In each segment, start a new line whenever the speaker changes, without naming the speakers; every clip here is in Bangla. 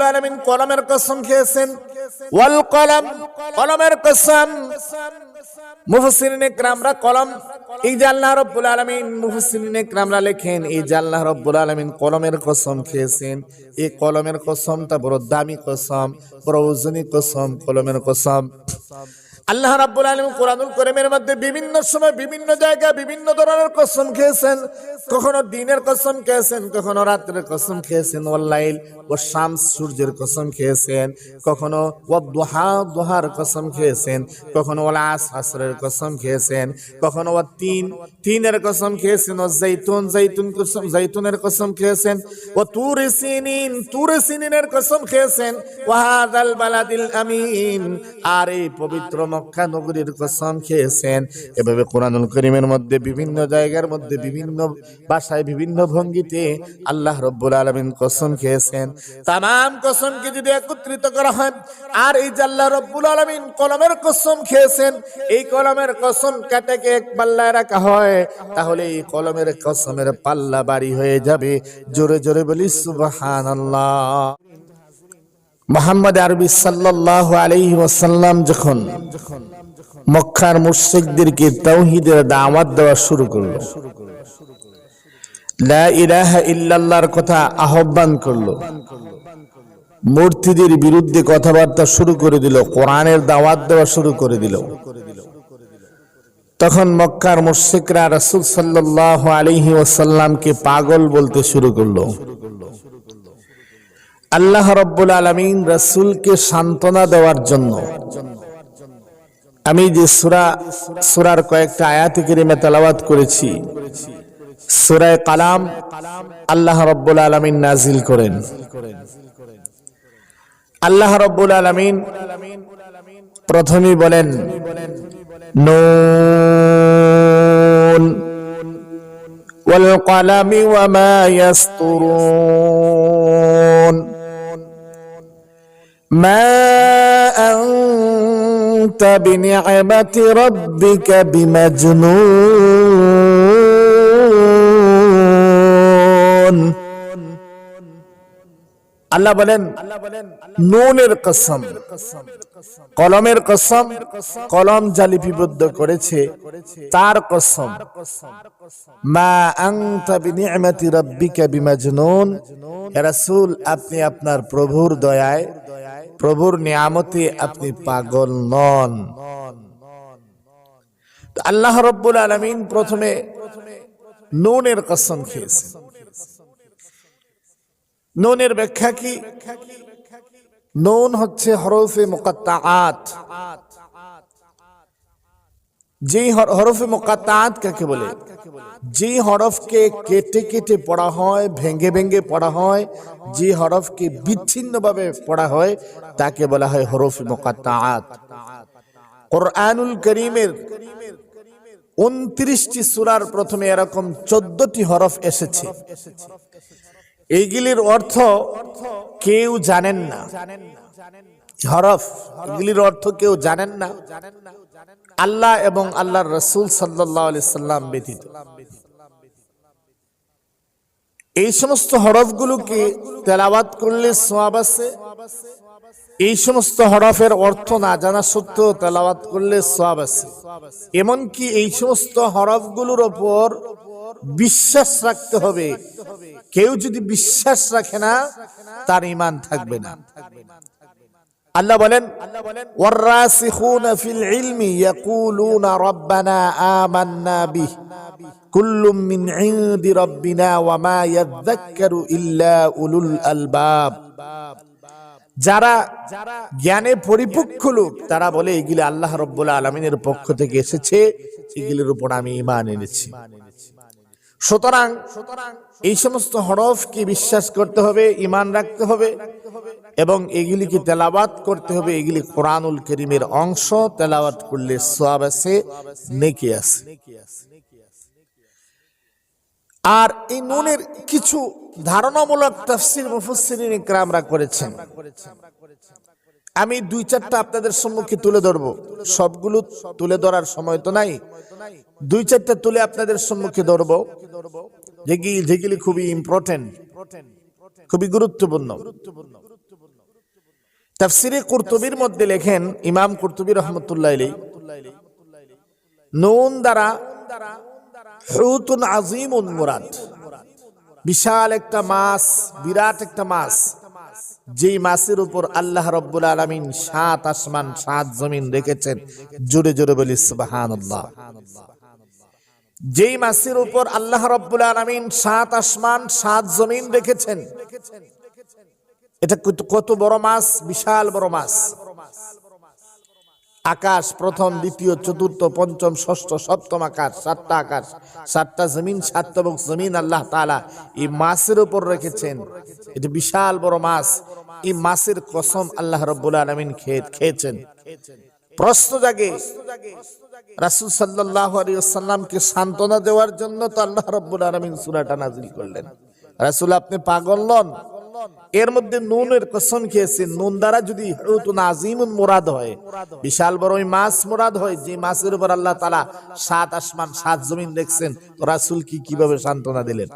রাব্বুল আলামিন কলমের কসম খেয়েছেন, ওয়াল কলম, কলমের কসম। মুফাসসিরিনে কেরামরা কলম, এই যে আল্লাহ রাব্বুল আলামিন, মুফাসসিরিনে কেরামরা লেখেন এই যে আল্লাহ রাব্বুল আলামিন কলমের কসম খেয়েছেন, এই কলমের কসমটা বড় দামি কসম, বড় ওজনী কসম, কলমের কসম। আল্লাহ রাব্বুল আলামিন কোরআনুল কারীমের মধ্যে বিভিন্ন সময় বিভিন্ন জায়গায় বিভিন্ন ধরনের কসম খেয়েছেন। কখনো দিনের কসম খেয়েছেন, কখনো রাতের কসম খেয়েছেন, ওয়াল লাইল ওয়াশ শামস, সূর্যের কসম খেয়েছেন, কখনো ওয়াদ দুহা, দুহার কসম খেয়েছেন, কখনো ওয়াল আসর, আসরের কসম খেয়েছেন, কখনো ওয়াত তিন, তিনের কসম খেয়েছেন, ওয়াজ জাইতুন, জাইতুন কসম, জাইতুনের কসম খেয়েছেন, ওয়া তুরি সিনিন, তুরি সিনিনের কসম খেয়েছেন, ওয়া হাযাল বালাদিল আমিন, আর এই পবিত্র মক্কা নগরীর কসম খেয়েছেন। এভাবে কোরআনুল কারীমের মধ্যে বিভিন্ন জায়গার মধ্যে বিভিন্ন ভাষায় বিভিন্ন ভঙ্গিতে আল্লাহ রাব্বুল আলামিন কসম খেয়েছেন। তামাম কসমকে যদি একত্রিত করা হয়, আর এই যে আল্লাহ রাব্বুল আলামিন কলমের কসম খেয়েছেন, এই কলমের কসম কাটাকে এক পাল্লায় রাখা হয়, তাহলে এই কলমের কসমের পাল্লা ভারী হয়ে যাবে। জোরে জোরে বলি সুবহানাল্লাহ। মুহাম্মদ আরবি সাল্লাল্লাহু আলাইহি ওয়াসাল্লাম যখন মক্কার মুশরিকদেরকে তাওহীদের দাওয়াত দেওয়া শুরু করলো, লা ইলাহা ইল্লাল্লাহর কথা আহ্বান করলো, মূর্তিদের বিরুদ্ধে কথাবার্তা শুরু করে দিল, কোরআনের দাওয়াত দেওয়া শুরু করে দিল, তখন মক্কার মুশরিকরা রাসূল সাল্লাল্লাহু আলাইহি ওয়াসাল্লামকে পাগল বলতে শুরু করলো। আল্লাহ রাব্বুল আলামিন রাসূলকে সান্ত্বনা দেওয়ার জন্য আমি যে সূরার কয়েকটা আয়াত কারিমা তেলাওয়াত করেছি, সূরা কালাম আল্লাহ রাব্বুল আলামিন নাজিল করেন। আল্লাহ রাব্বুল আলামিন প্রথমেই বলেন নুন ওয়াল কলামি ওয়া মা ইয়াসতুরুন মা আনতা বিনি'মাতি রাব্বিকা বিমাজনুন। আল্লাহ বলেন নুনের কসম, কলমের কসম, কলম যা লিপিবদ্ধ করেছে তার কসম। মা আনতা বিনি'মাতি রাব্বিকা বিমাজনুন, হে রাসূল আপনি আপনার প্রভুর দয়ায়, প্রভুর নিয়ামতে আপনি পাগল নন। আল্লাহ রাব্বুল আলামিন প্রথমে নুনের কসম খেয়েছেন। নুনের ব্যাখ্যা কি? নুন হচ্ছে হরফে মুকাত্তাআত। যে হরফে মুকাত্তাআত কাকে বলে? যে হরফকে কেটে কেটে পড়া হয়, ভেঙে ভেঙে পড়া হয়, যে হরফকে বিচ্ছিন্নভাবে পড়া হয় তাকে বলা হয় হরফে মুকাত্তাআত। কুরআনুল কারীমের 29টি সূরার প্রথমে এরকম 14টি হরফ এসেছে। এইগুলির অর্থ কেউ জানেন না। হরফ এগুলির অর্থ কেউ জানেন না আল্লাহ এবং আল্লাহর রাসূল সাল্লাল্লাহু আলাইহি সাল্লাম ব্যতীত। এই সমস্ত হরফগুলোকে তেলাওয়াত করলে সওয়াব আছে। এই সমস্ত হরফের অর্থ না জানা সত্ত্বেও তেলাওয়াত করলে সওয়াব আছে। এমনকি এই সমস্ত হরফগুলোর উপর বিশ্বাস রাখতে হবে। কেউ যদি বিশ্বাস রাখে না তার ঈমান থাকবে না। আল্লাহ বলেন ওয়াররাসিখুনা ফিল ইলমি ইয়াকুলুনা রাব্বানা আমান্না বিহি কুল্লুম মিন ইনদি রাব্বিনা ওয়া মা ইয়াযাক্কারু ইল্লা উলুল আলবাব। যারা জ্ঞানে পরিপক্ক লোক তারা বলে এগুলি আল্লাহ রাব্বুল আলামিনের পক্ষ থেকে এসেছে, এগুলির উপর আমি ঈমান এনেছি। সুতরাং এই সমস্ত হরফকে বিশ্বাস করতে হবে, ঈমান রাখতে হবে এবং এগুলিকে তেলাওয়াত করতে হবে। এগুলি কোরআনুল কারীমের অংশ, তেলাওয়াত করলে সওয়াব আছে, নেকি আছে। আর এই নুনের কিছু ধারণামূলক তাফসীর মুফাসসিরিন ইকরামরা করেছেন। আমি 2-4টা আপনাদের সম্মুখে তুলে ধরব। সবগুলো তুলে ধরার সময় তো নাই, 2-4টা তুলে আপনাদের সম্মুখে ধরব যেগুলি খুবই ইম্পর্টেন্ট, খুবই গুরুত্বপূর্ণ। তাফসিরে কুরতুবির মধ্যে লেখেন ইমাম কুরতুবী রাহমাতুল্লাহ আলাইহি, নুন দ্বারা হুতুন আযীমুন মুরাদ, বিশাল একটা মাছ, বিরাট একটা মাছ, যেই মাছের উপর আল্লাহ রাব্বুল আলামিন 7 আসমান 7 জমিন রেখেছেন। জোরে জোরে বলি সুবহানাল্লাহ। যেই মাছের উপর আল্লাহ রাব্বুল আলামিন 7 আসমান 7 জমিন রেখেছেন, এটা কত বড় মাছ, বিশাল বড় মাছ। আকাশ প্রথম, দ্বিতীয়, চতুর্থ, পঞ্চম, ষষ্ঠ, সপ্তম আকাশ, 7টা আকাশ, 7টা জমিন, 7 তবক জমিন আল্লাহ তাআলা এই মাছের উপর রেখেছেন। এটা বিশাল বড় মাছ। এই মাছের কসম আল্লাহ রাব্বুল আলামিন খেয়েছেন। প্রশ্ন জাগে, রাসূল সাল্লাল্লাহু আলাইহি ওয়াসাল্লামকে সান্ত্বনা দেওয়ার জন্য তো আল্লাহ রাব্বুল আলামিন সূরাটা নাযিল করলেন। রাসূল আপনি পাগল নন? এর মধ্যে নুনের কসম খেয়েছেন। নুন দ্বারা যদি হুতুন আযীমুন মুরাদ হয়, বিশাল বড় ওই মাছ মুরাদ হয়, যে মাছের উপর আল্লাহ তাআলা 7 আসমান 7 জমিন দেখছেন, তো রাসূল কিভাবে সান্ত্বনা দিলেন?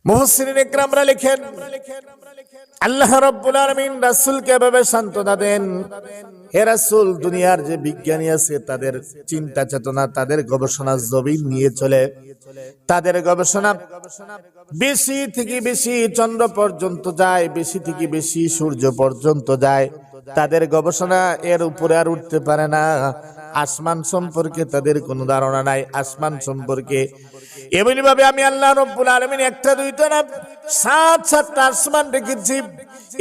মুফাসসিরিন ইকরামরা লেখেন, আল্লাহ রাব্বুল আলামিন রাসূলকে এভাবে সান্ত্বনা দেন, হে রাসূল, দুনিয়ার যে বিজ্ঞানী আছে তাদের চিন্তা চেতনা, তাদের গবেষণা জমিন নিয়ে চলে। তাদের গবেষণা বেশি থেকে বেশি চন্দ্র পর্যন্ত যায়, বেশি থেকে বেশি সূর্য পর্যন্ত যায়। তাদের গবেষণা এর উপরে আর উঠতে পারে না। আসমান সম্পর্কে তাদের কোনো ধারণা নাই। আসমান সম্পর্কে এমনি ভাবে আমি আল্লাহ রাব্বুল আলামিন একটা দুইটা না 7-7টা আসমান রেখেছি।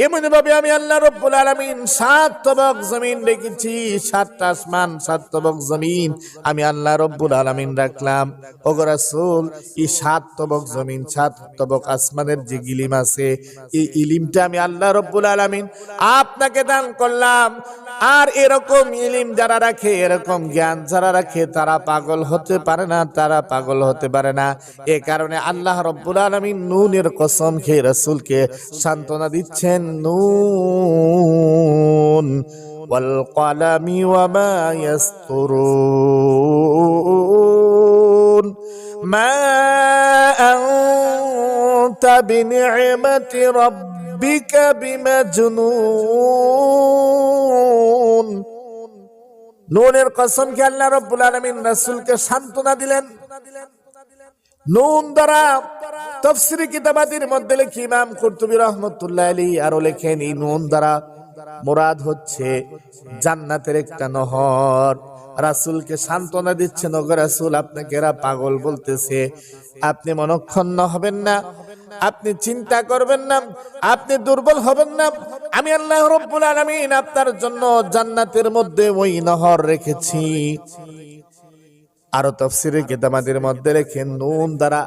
এমনি ভাবে আমি আল্লাহ রাব্বুল আলামিন 7 তবক জমিন রেখেছি। 7টা আসমান 7 তবক জমিন আমি আল্লাহ রাব্বুল আলামিন রাখলাম। ওগো রাসূল, এই 7 তবক জমিন 7 তবক আসমানের যে ইলম আছে, এই ইলমটা আমি আল্লাহ রাব্বুল আলামিন আপনাকে দান করলাম। আর এরকম ইলম যারা রাখে, এরকম জ্ঞান যারা রাখে, তারা পাগল হতে পারে না, তারা পাগল হতে পারে না। এ কারণে আল্লাহ রাব্বুল আলামিন নুনের কসম খেয়ে রাসূলকে সান্ত্বনা দিচ্ছেন। নুন ওয়াল কলামি ওয়া মা ইয়াসতুরুন মা আনতা বিনি'মাতি রাব্বিকা বিমাজনুন। নুনের কসম খেয়ে আল্লাহ রাব্বুল আলামিন রাসূলকে সান্ত্বনা দিলেন। নুন দ্বারা তাফসীরে কিতাবাদের মধ্যে লেখে ইমাম কুরতুবী রাহমাতুল্লাহ আলাইহি আরো লেখেন, এই নুন দ্বারা মুরাদ হচ্ছে জান্নাতের একটা নহর। রাসূলকে সান্ত্বনা দিচ্ছেন, ওগো রাসূল, আপনাকে এরা পাগল বলতেছে, আপনি মনক্ষুণ্ণ হবেন না, আপনি চিন্তা করবেন না, আপনি দুর্বল হবেন না। আমি আল্লাহ রাব্বুল আলামিন আপনার জন্য জান্নাতের মধ্যে ওই নহর রেখেছি। আরো তাফসীরে কিতাবাদের মধ্যে লেখেন, নুন দ্বারা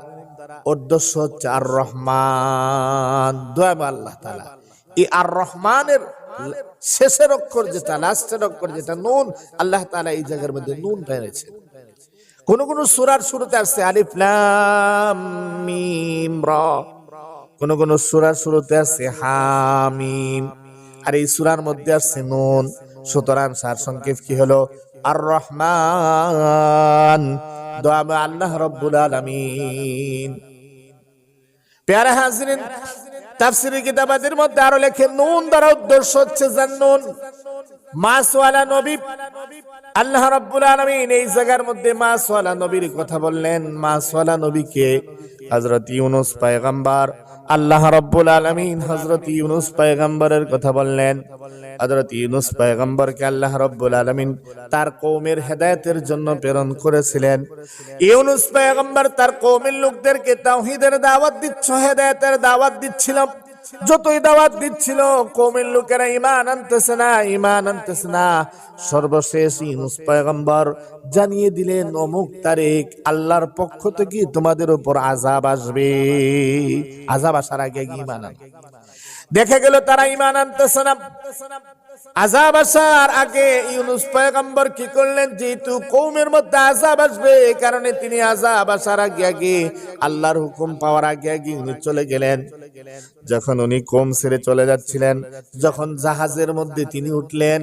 উদ্দেশ্য হচ্ছে আর রহমান, দয়াময় আল্লাহ তাআলা। এই আর রহমানের শেষের অক্ষর যেটা, লাস্টের অক্ষর যেটা নুন, আল্লাহ তাআলা এই জায়গার মধ্যে নুন রেখেছেন। কোন কোন সূরার শুরুতে আসছে আলিফ লাম মিম রা, কোন কোন সূরার শুরুতে আছে হামিম, আর এই সূরার মধ্যে আছে নুন। সুতরাং সার সংক্ষেপ কি হলো? আর রহমান, দয়াময় আল্লাহ রাব্বুল আলামিন। প্যারা হাজরিন, তাফসীরে কিতাবাদের মধ্যে আরো লেখেন, নুন দ্বারা উদ্দেশ্য হচ্ছে জান্নুন, মাছওয়ালা নবী। আল্লাহ রাব্বুল আলামিন এই জায়গার মধ্যে মাছওয়ালা নবীর কথা বললেন। মাছওয়ালা নবীকে হযরত ইউনূস পয়গম্বর, আল্লাহ রাব্বুল আলামিন হযরত ইউনূস পয়গম্বরের কথা বললেন। হযরত ইউনূস পয়গম্বরকে আল্লাহ রাব্বুল আলামিন তার কওমের হেদায়েতের জন্য প্রেরণ করেছিলেন। ইউনূস পয়গম্বর তার কওমের লোকদেরকে তাওহীদের দাওয়াত দিচ্ছিল, হেদায়েতের দাওয়াত দিচ্ছিল। যতই দাওয়াত দিচ্ছিল, কওমের লোকেরা ঈমান আনতেছে না, ঈমান আনতেছে না। সর্বশেষ ইউনূস পয়গম্বর জানিয়ে দিলেন, অমুক তারিখ আল্লাহর পক্ষ থেকে তোমাদের উপর আযাব আসবে। আযাব আসার আগে ঈমান আনো। দেখা গেল তারা ঈমান আনতেছে না। আযাব আসার আগে ইউনূস পয়গম্বর কি করলেন? যেহেতু কওমের মধ্যে আযাব আসবে, এই কারণে তিনি আযাব আসার আগে আল্লাহর হুকুম পাওয়ার আগে উনি চলে গেলেন। যখন উনি কওম ছেড়ে চলে যাচ্ছিলেন, যখন জাহাজের মধ্যে তিনি উঠলেন,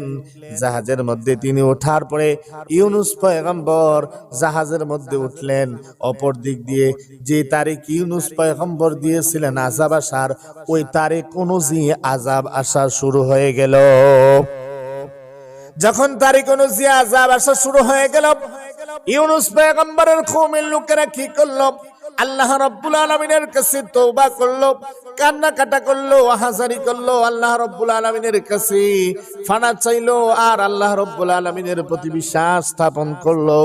জাহাজের মধ্যে তিনি ওঠার পরে ইউনূস পয়গম্বর জাহাজের মধ্যে উঠলেন। অপর দিক দিয়ে যে তারিখ ইউনূস পয়গম্বর দিয়েছিলেন আযাব আসার, ওই তারিখ অনুযায়ী আযাব আসা শুরু হয়ে গেল। যখন তারিখ অনুযায়ী আযাব আসা শুরু হয়ে গেল, ইউনূস পয়গম্বরের কওমের লোকেরা কি করলো? আল্লাহ রাব্বুল আলামিনের কাছে তওবা করলো, কান্নাকাটা করলো, আহাজারি করলো, আল্লাহ রাব্বুল আলামিনের কাছে ফানা চাইলো, আর আল্লাহ রাব্বুল আলামিনের প্রতি বিশ্বাস স্থাপন করলো।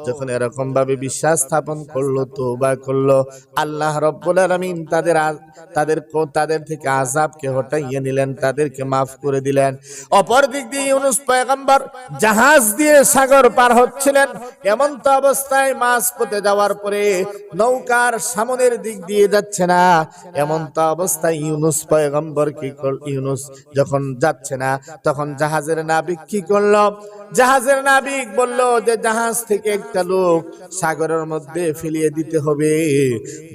যখন এরকম ভাবে বিশ্বাস স্থাপন করলো, তওবা করলো, আল্লাহ রাব্বুল আলামিন তাদের থেকে আযাবকে হটাইয়ে নিলেন, তাদেরকে মাফ করে দিলেন। অপর দিক দিয়ে ইউনূস পয়গম্বর জাহাজ দিয়ে সাগর পার হচ্ছিলেন। এমন তো অবস্থায় মাঝপথে যাওয়ার পরে নৌকার সামনের দিক দিয়ে যাচ্ছে না, এমন তো অবস্থায় ইউনূস পয়গম্বর ইউনূস যখন যাচ্ছে না, তখন জাহাজের নাবিক কি করলো? জাহাজের নাবিক বলল যে জাহাজ থেকে একটা লোক সাগরের মধ্যে ফেলিয়ে দিতে হবে।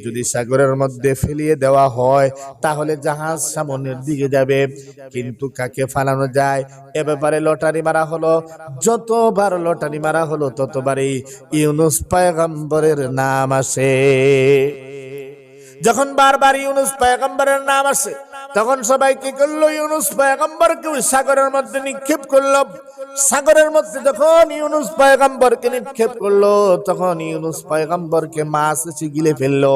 যদি সাগরের মধ্যে ফেলিয়ে দেওয়া হয় তাহলে জাহাজ সামনের দিকে যাবে, কিন্তু কাকে ফালানো যায় এ ব্যাপারে লটারি মারা হলো। যতবার লটারি মারা হলো ততবারই ইউনূস পয়গম্বরের নাম আসে। যখন বারবার ইউনূস পয়গম্বরের নাম আসে, তখন সবাই কি করলো? ইউনূস পয়গম্বরকে সাগরের মধ্যে নিক্ষেপ করলো। সাগরের মধ্যে যখন ইউনূস পয়গম্বরকে নিক্ষেপ করলো, তখন ইউনূস পয়গম্বরকে মাছ এসে গিলে ফেললো।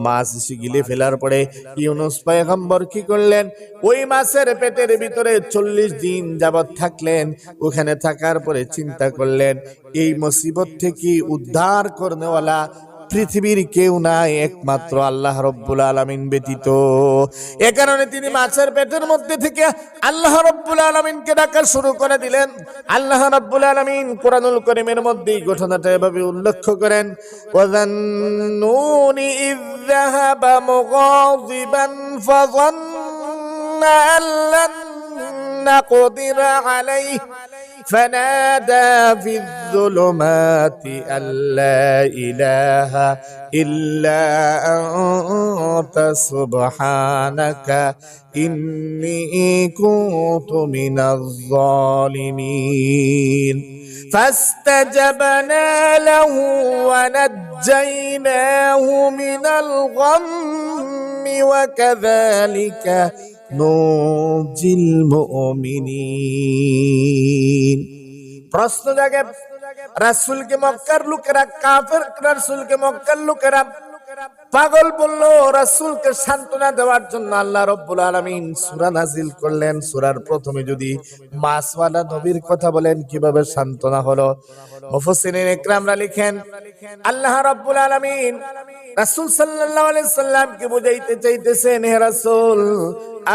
মাছ এসে গিলে ফেলার পরে ইউনূস পয়গম্বর কি করলেন? ওই মাছের পেটের ভিতরে 40 দিন যাবত থাকলেন। ওখানে থাকার পরে চিন্তা করলেন, এই মুসিবত থেকে উদ্ধার করনেওয়ালা পৃথিবীর কেউ নাই, একমাত্র আল্লাহ রাব্বুল আলামিন ব্যতীত। এ কারণে তিনি মাছের পেটের মধ্যে থেকে আল্লাহ রাব্বুল আলামিনকে ডাকা শুরু করে দিলেন। আল্লাহ রাব্বুল আলামিন কুরআনুল কারীমের মধ্যে এই ঘটনাটা এভাবে উল্লেখ করেন, ওয়াযান্নুনি ইয যাহাবা মুগাযিবান ফাযান্না আল্লান নাকদির আলাইহি فنادى في الظلمات أن لا إله إلا أنت سبحانك إني كنت من الظالمين فاستجبنا له ونجيناه من الغم وكذلك নুজিল মুমিনিন। প্রশ্ন জাগে, রাসূলকে মক্কার লোকেরা, কাফের রাসূলকে মক্কার লোকেরা পাগল বললো। রাসূলকে সান্ত্বনা দেওয়ার জন্য আল্লাহ রাব্বুল আলামিন সূরা নাজিল করলেন। সূরার প্রথমে যদি মাসওয়ালা নবীর কথা বলেন, কিভাবে সান্ত্বনা হলো? মুফাসসিরিন ইকরামরা লিখেন, আল্লাহ রাব্বুল আলামিন রাসূল সাল্লাল্লাহু আলাইহি সাল্লামকে বুঝাইতে চাইতেছেন, হে রাসূল,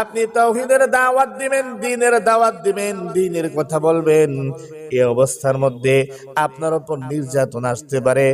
আপনি তাওহীদের দাওয়াত দিবেন, দ্বীনের দাওয়াত দিবেন, দ্বীনের কথা বলবেন। এই অবস্থার মধ্যে আপনার উপর নির্যাতন আসতে পারে।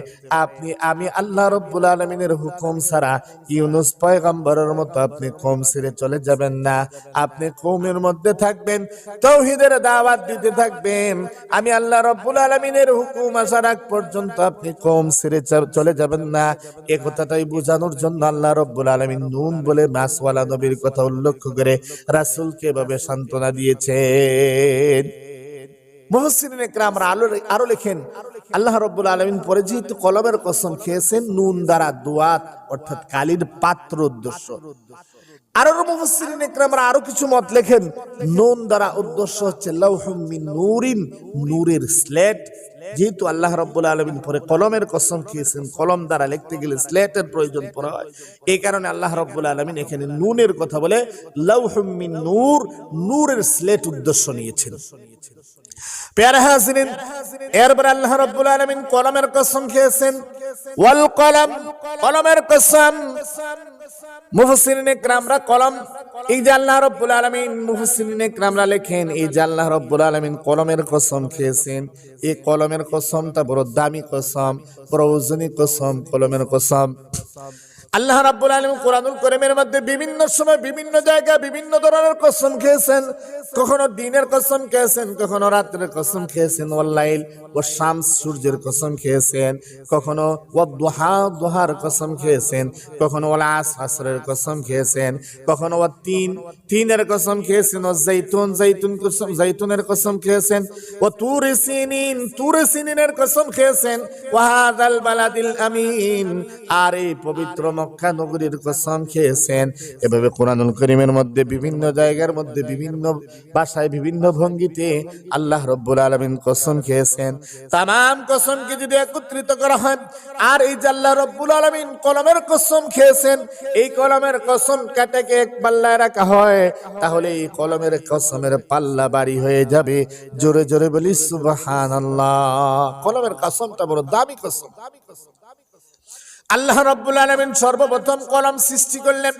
আমি আল্লাহ রাব্বুল আলামিনের হুকুম ছাড়া ইউনূস পয়গম্বরের মতো আপনি কওম ছেড়ে চলে যাবেন না। আপনি কওমের মধ্যে থাকবেন, তাওহীদের দাওয়াত দিতে থাকবেন। আমি আল্লাহ রাব্বুল আলামিনের হুকুম আসার আগ পর্যন্ত আপনি কওম ছেড়ে চলে যাবেন না। এই কথাটাই বোঝানোর জন্য আল্লাহ রাব্বুল আলামিন নুন বলে মাছওয়ালা নবীর কথা উল্লেখ করে রাসূলকে এভাবে সান্ত্বনা দিয়েছেন। মুফাসসিরিন ইকরামরা আরো লেখেন, আল্লাহ রাব্বুল আলামিন পরে যেহেতু কলমের কসম খেয়েছেন, নুন দ্বারা দুয়াত অর্থাৎ কালির পাত্র উদ্দেশ্য। আরো মুফাসসিরিন ইকরামরা আরো কিছু মত লেখেন, নুন দ্বারা উদ্দেশ্য হচ্ছে লাউহুম মিন নূরিন, নূরের স্লেট। যেহেতু আল্লাহ রাব্বুল আলামিন পরে কলমের কসম খেয়েছেন, কলম দ্বারা লিখতে গেলে স্লেটের প্রয়োজন পড়ে হয়। এই কারণে আল্লাহ রাব্বুল আলামিন এখানে নুনের কথা বলে লাউহুম মিন নূর, নূরের স্লেট উদ্দেশ্য নিয়েছেন। প্যারা হাজিরিন, এরপর আল্লাহ রাব্বুল আলামিন কলমের কসম খেয়েছেন, ওয়াল কলম, কলমের কসম। মুফাসসিরিন ইকরামরা কলম, এই যে আল্লাহ রাব্বুল আলামিন, মুফাসসিরিন ইকরামরা লেখেন, এই যে আল্লাহ রাব্বুল আলামিন কলমের কসম খেয়েছেন, এই কলমের কসমটা বড় দামি কসম, বড় ওজনী কসম, কলমের কসম। আল্লাহ রাব্বুল আলামিন কুরআনুল কারীমের মধ্যে বিভিন্ন সময় বিভিন্ন জায়গায় বিভিন্ন ধরনের কসম খেয়েছেন। কখনো দিনের কসম খেয়েছেন, কখনো রাত্রের কসম খেয়েছেন, ওয়াল্লাইল ও শামস সূর্যের কসম খেয়েছেন, কখনো ওয়াদুহা দুহার কসম খেয়েছেন, কখনো ওয়াল আসর আসরের কসম খেয়েছেন, কখনো তিনের কসম খেয়েছেন, ও জাইতুনের কসম খেয়েছেন, ও তুরে সিনিনের কসম খেয়েছেন, ওয়াহাদাল বালাদিল আমিন, আর এই পবিত্র মক্কা নগরীর কসম খেয়েছেন। এভাবে কোরআনুল কারীমের মধ্যে বিভিন্ন জায়গার মধ্যে বিভিন্ন ভাষায় বিভিন্ন ভঙ্গিতে আল্লাহ রাব্বুল আলামিন কসম খেয়েছেন। তামাম কসমকে যদি একত্রিত করা হয়, আর এই যে আল্লাহ রাব্বুল আলামিন কলমের কসম খেয়েছেন, এই কলমের কসম কাটাকে এক পাল্লায় রাখা হয়, তাহলে এই কলমের কসমের পাল্লা বাড়ি হয়ে যাবে। জোরে জোরে বলি সুবহানাল্লাহ। কলমের কসমটা বড় দামি কসম। আল্লাহ রাব্বুল আলামিন সর্বপ্রথম কলম সৃষ্টি করলেন।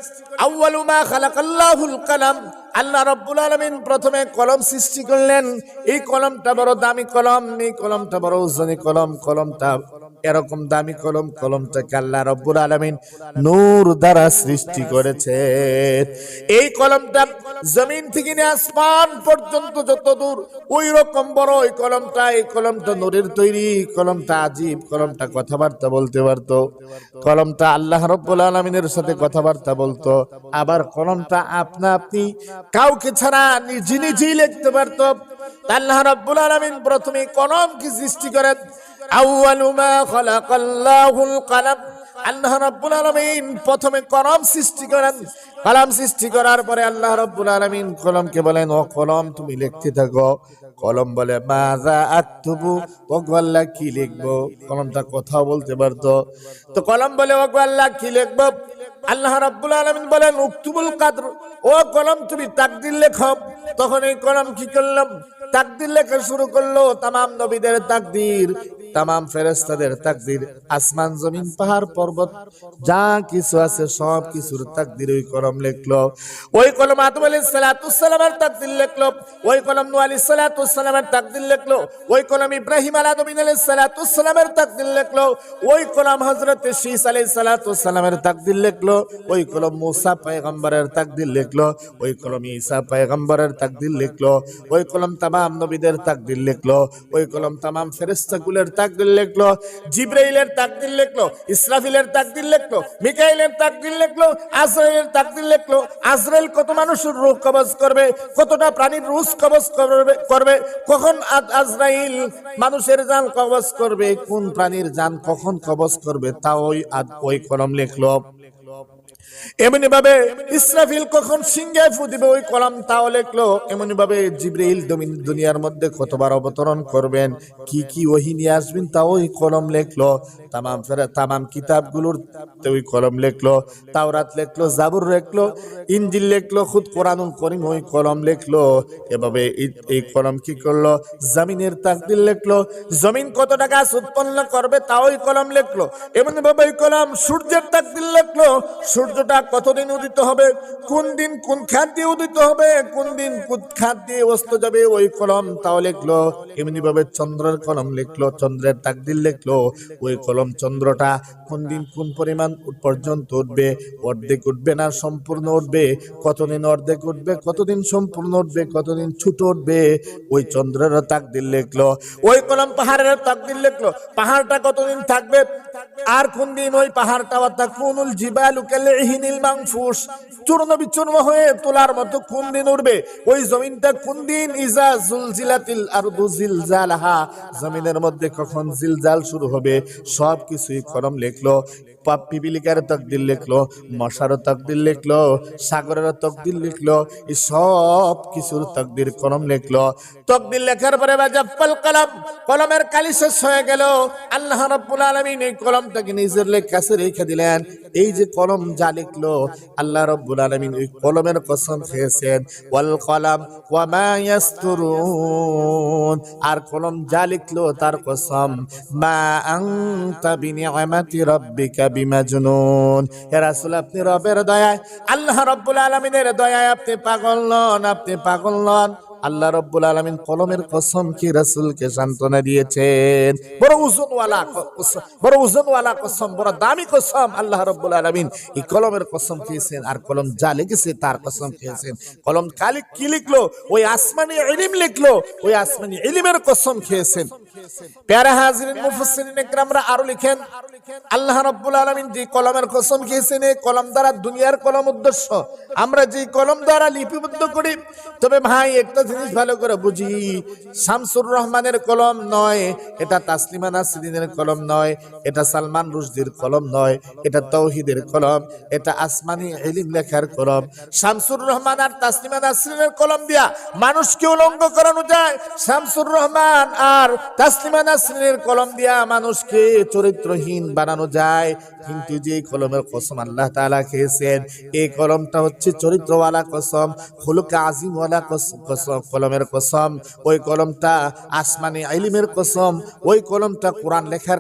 আউয়ালু মা খালাকাল্লাহুল কালাম। আল্লাহ রাব্বুল আলামিন প্রথমে কলম সৃষ্টি করলেন। এই কলমটা বড় দামি কলম, এই কলমটা বড় ওজনী কলম। কলমটা এরকম দামি কলম, কলমটাকে আল্লাহ রাব্বুল আলামিন নূর দ্বারা সৃষ্টি করেছেন। এই কলমটা জমিন থেকে নিয়ে আসমান পর্যন্ত যত দূর, ওই রকম বড় এই কলমটা। এই কলমটা নূরের তৈরি, কলমটা আজীব, কলমটা কথাবার্তা বলতে পারতো, কলমটা আল্লাহ রাব্বুল আলামিনের সাথে কথাবার্তা বলতো। আবার কলমটা আপনি কাউকে ছাড়া নিজে নিজেই লিখতে পারতো। আল্লাহ রাব্বুল আলামিন প্রথমে কলমকে সৃষ্টি করেন। আউয়ালু মা খালাকাল্লাহুল কালাম। আল্লাহ রাব্বুল আলামিন প্রথমে কলম সৃষ্টি করেন। কলম সৃষ্টি করার পরে আল্লাহ রাব্বুল আলামিন কলমকে বলেন, ও কলম তুমি লিখতে থাকো। কলম বলে, মাযা আকতুবু, ও আল্লাহ কি লিখবো? কলমটা কথা বলতে পারতো। তো কলম বলে, ও আল্লাহ কি লিখবো? আল্লাহ রাব্বুল আলামিন বলেন, উকতুবুল কদর, ও কলম তুমি তাকদীর লেখো। তখন এই কলম কি করলাম? তাকদীর লেখা শুরু করলো। তামাম নবীদের তাকদীর, তামাম ফেরেশতাদের তাকদীর, আসমান জমিন পাহাড় পর্বত যা কিছু আছে সব কিছুর তাকদীর ওই কলম লিখলো। ওই কলম আদম আলাইহিস সালাতু সালামের তাকদীর লিখলো। ওই কলম নূহ আলাইহিস সালাতু সালামের তাকদীর লিখলো। ওই কলম ইব্রাহিম আলাইহিস সালাতু সালামের তাকদীর লিখলো। ওই কলম হযরত শীস আলাইহিস সালাতু সালামের তাকদীর লিখলো। ওই কলম মুসা পয়গম্বরের তাকদীর লিখলো। ওই কলম ঈসা পয়গম্বরের তাকদীর লিখলো। ওই কলম তামাম নবীদের তাকদীর লিখলো। ওই কলম তামাম ফেরেশতাগুলোর তাকদীর লিখলো। জিবরাইলের তাকদীর লিখলো, ইসরাফিলের তাকদীর লিখলো, মিকাইলের তাকদীর লিখলো, আজরাইলের তাকদীর লিখলো। আজরাইল কত মানুষের রূহ কবজ করবে, কতটা প্রাণীর রূহ কবজ করবে, কখন আজরাইল মানুষের জান কবজ করবে, কোন প্রাণীর জান কখন কবজ করবে, তা ওই কলম লিখলো। এমনি ভাবে ইসরাফিল কখন সিংহে ফু দিবে, ওই কলম তাও লিখলো। এমনি ভাবে জিবরাইল দুনিয়ার মধ্যে কতবার অবতরণ করবেন, কি কি ওহী নিয়ে আসবেন, তা ওই কলম লিখলো। তামাম কিতাবগুলোর ওই কলম লিখলো। তাওরাত লিখলো, জাবুর লিখলো, ইনজিল লিখলো, খুদ কোরআনুল কারীম ওই কলম লিখলো। এভাবে এই কলম কি করলো? জমিনের তাকদীর লিখলো। জমিন কতটা গাছ উৎপন্ন করবে তা ওই কলম লিখলো। এমনি ভাবে ওই কলম সূর্যের তাকদীর লিখলো। সূর্যটা কতদিন উদিত হবে, কোন দিন কোন খাত দিয়ে উদিত হবে, কোন দিন কোন খাত দিয়ে অস্ত যাবে, ওই কলম তাও লিখলো। এমনি ভাবে চন্দ্রের কলম লিখলো, চন্দ্রের তাকদীর লিখলো। ওই কলম চন্দ্রটা কোন দিন কোন পরিমাণ পর্যন্ত উঠবে, অর্ধেক উঠবে না সম্পূর্ণ উঠবে, কতদিন অর্ধেক উঠবে, কতদিন সম্পূর্ণ উঠবে, কতদিন ছোট উঠবে, ওই চন্দ্রের তাকদীর লিখলো। ওই কলম পাহাড়ের তাকদীর লিখলো, পাহাড়টা কতদিন থাকবে, আর কোন দিন ওই পাহাড়টা তাকুনুল জিবালু কালইহিনিল মানফুস, চূর্ণ বিচূর্ণ হয়ে তোলার মতো কোন দিন উঠবে, ওই জমিনটা কোন দিন, ইজা জুলজিলাতিল আরদু জিলজালাহা, জমিনের মধ্যে কখন জিলজাল শুরু হবে, সব কিছুই কলম লিখলো। পিপিলিকার তাকদীর লিখলো, মশার তাকদীর লিখলো, সাগরের তাকদীর লিখলো, এই সব কিছুর তাকদীর কলম লিখলো। তাকদীর লেখার পরে বাজাফাল কলম, কলমের কালি শেষ হয়ে গেল। আল্লাহ রাব্বুল আলামিন এই কলমটাকে নিজের কাছে রেখে দিলেন। এই যে কলম যা লিখলো, আল্লাহ রাব্বুল আলামিন ওই কলমের কসম খেয়েছেন, ওয়াল কলম ওয়া মা ইয়াসতুরুন, আর কলম যা লিখলো তার কসম, মা আনতা বিনিআমাতি রাব্বিকা বিমাজনুন। হে রাসূল, আপনি রবের দয়ায়, আল্লাহ রাব্বুল আলামিনের দয়ায় আপনি পাগল নন, আপনি পাগল নন, আল্লাহ রাব্বুল আলামিন কলমের কসম কি রাসূলকে সান্ত্বনা দিয়েছেন। বড় ওজনওয়ালা কসম, বড় দামি কসম। আল্লাহ রাব্বুল আলামিন এই কলমের কসম খেয়েছেন, আর কলম যা লিখেছে তার কসম খেয়েছেন। কলম খালিক কি লিখলো? ওই আসমানি ইলম লিখলো, ওই আসমানি ইলমের কসম খেয়েছেন। প্যারা হাজিরিন, মুফাসসিরিন ইকরামরা আরো লিখেন, আল্লাহ রাব্বুল আলামিন যে কলমের কসম খেয়েছেন, এই কলম দ্বারা দুনিয়ার কলম উদ্দেশ্য। আমরা যে কলম দ্বারা লিপিবদ্ধ করি, তবে ভাই একটা জিনিস ভালো করে বুঝি, শামসুর রহমানের কলম নয়, এটা তাসলিমা নাসরিনের কলম নয়, এটা সালমান রুশদির কলম নয়, এটা তাওহীদের কলম, এটা আসমানি ইলম লেখার কলম। শামসুর রহমান আর তাসলিমা নাসরিনের কলম দিয়া মানুষকে উলঙ্গ করানো যায়, শামসুর রহমান আর তাসলিমা নাসরিনের কলম দিয়া মানুষকে চরিত্রহীন বানানো যায়। কিন্তু যে কলমের কসম আল্লাহ তাআলা খেয়েছেন, এই কলমটা হচ্ছে চরিত্রওয়ালা কসম, খুলুক আজিমওয়ালা কসম, কলমের কসম। ওই কলমটা আসমানি ইলমের কসম, ওই কলমটা কোরআন লেখার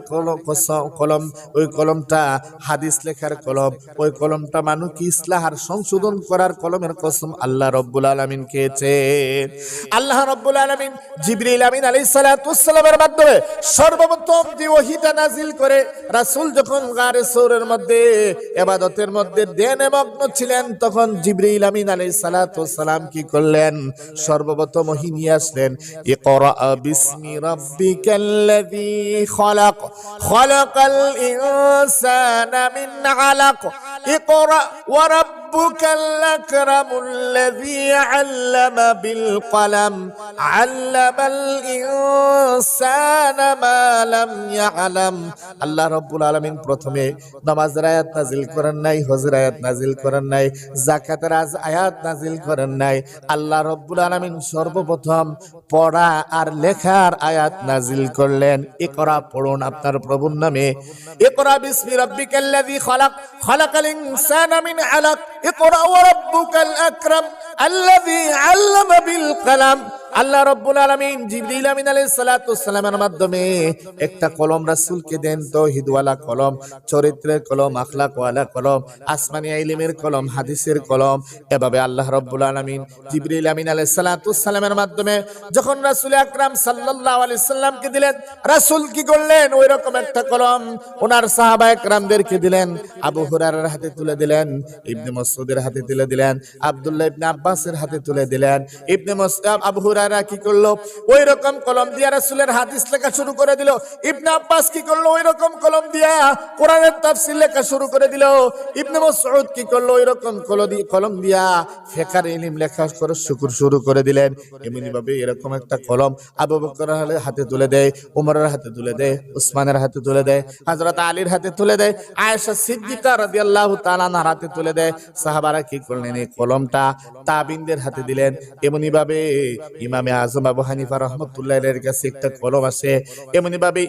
কলম, ওই কলমটা হাদিস লেখার কলম, ওই কলমটা মানুষকে ইসলাহ আর সংশোধন করার কলমের কসম আল্লাহ রাব্বুল আলামিন খেয়েছেন। আল্লাহ রাব্বুল আলামিন জিবরিল আমিন আলাইহিস সালাতু ওয়াস সালামের মাধ্যমে সর্বপ্রথম যে ওহীটা নাজিল করে, রাসূল যখন গারে সৌরের মধ্যে ইবাদতের মধ্যে ধ্যানে মগ্ন ছিলেন, তখন জিবরিল আমিন আলাইহিস সালাতু ওয়াস সালাম কি করলেন? সর্বপ্রথম ওহী নিয়ে আসলেন, ইকরা বিসমি রাব্বিকাল্লাযী খালাক, খালাকাল ইনসানা মিন আলাক, ইকরা ওয়া রাব্বুকাল আকরামুল্লাযী আল্লামা বিল কলম, আল্লামাল ইনসানা মা লাম ইয়ালাম। আল্লাহ রাব্বুল আলামিন প্রথমে নামাজের আয়াত নাজিল করেন নাই, হজের আয়াত নাজিল করেন নাই, যাকাতের আয়াত নাজিল করেন নাই। আল্লাহ রাব্বুল আলামিন সর্বপ্রথম পড়া আর লেখার আয়াত নাজিল করলেন। ইকরা, পড়ুন আপনার প্রভুর নামে। ইকরা বিসমি রাব্বিকাল্লাযী খালাক, খালাকাল ইনসানা মিন আলাক, ইকরা ওয়া রাব্বুকাল আকরাম আল্লাযী আল্লামা বিল কলম। আল্লাহ রাব্বুল আলামিন জিবরিল আমিন আলাইহিস সালাতু ওয়াস সালামের মাধ্যমে একটা কলম রাসূলকে দেন, তাওহীদওয়ালা কলম, চরিত্রের কলম, আখলাকওয়ালা কলম, আসমানি ইলমের কলম, হাদিসের কলম। এভাবে আল্লাহ রাব্বুল আলামিন জিবরিল আমিন আলাইহিস সালাতু ওয়াস সালামের মাধ্যমে যখন রাসূল আকরাম সাল্লাল্লাহু আলাইহি সাল্লামকে দিলেন, রাসূল কি করলেন? ওই রকম একটা কলম ওনার সাহাবায়ে কেরামদেরকে দিলেন, আবু হুরায়রার হাতে তুলে দিলেন, ইবনে মাসউদের হাতে তুলে দিলেন, আব্দুল্লাহ ইবনে আব্বাসের হাতে তুলে দিলেন। ইবনে মাসউদ, আবু হুরায়রা কি করলো? ওই রকম কলম দিয়া রাসূলের হাদিস লেখা শুরু করে দিল। ইবনে আব্বাস কি করলো? ওই রকম কলম দিয়া কোরআনের তাফসীর লেখা শুরু করে দিল। ইবনে মাসউদ কি করলো? ওই রকম কলম দিয়া ফিকহের ইলম লেখা শুরু করে দিলেন। এমনি ভাবে এরকম একটা কলম আবু বকরের হাতে তুলে দেয়, ওমরের হাতে তুলে দেয়, উসমানের হাতে তুলে দেয়, হযরত আলীর হাতে তুলে দেয়, আয়েশা সিদ্দিকা রাদিয়াল্লাহু তাআলা আনহার হাতে তুলে দেয়। সাহাবারা কি করলেন? এই কলমটা তাবিনদের হাতে দিলেন। এমনি ভাবে ইমামে আযম আবু হানিফা রাহমাতুল্লাহি আলাইহির কাছে একটা কলম আছে, এমনি ভাবে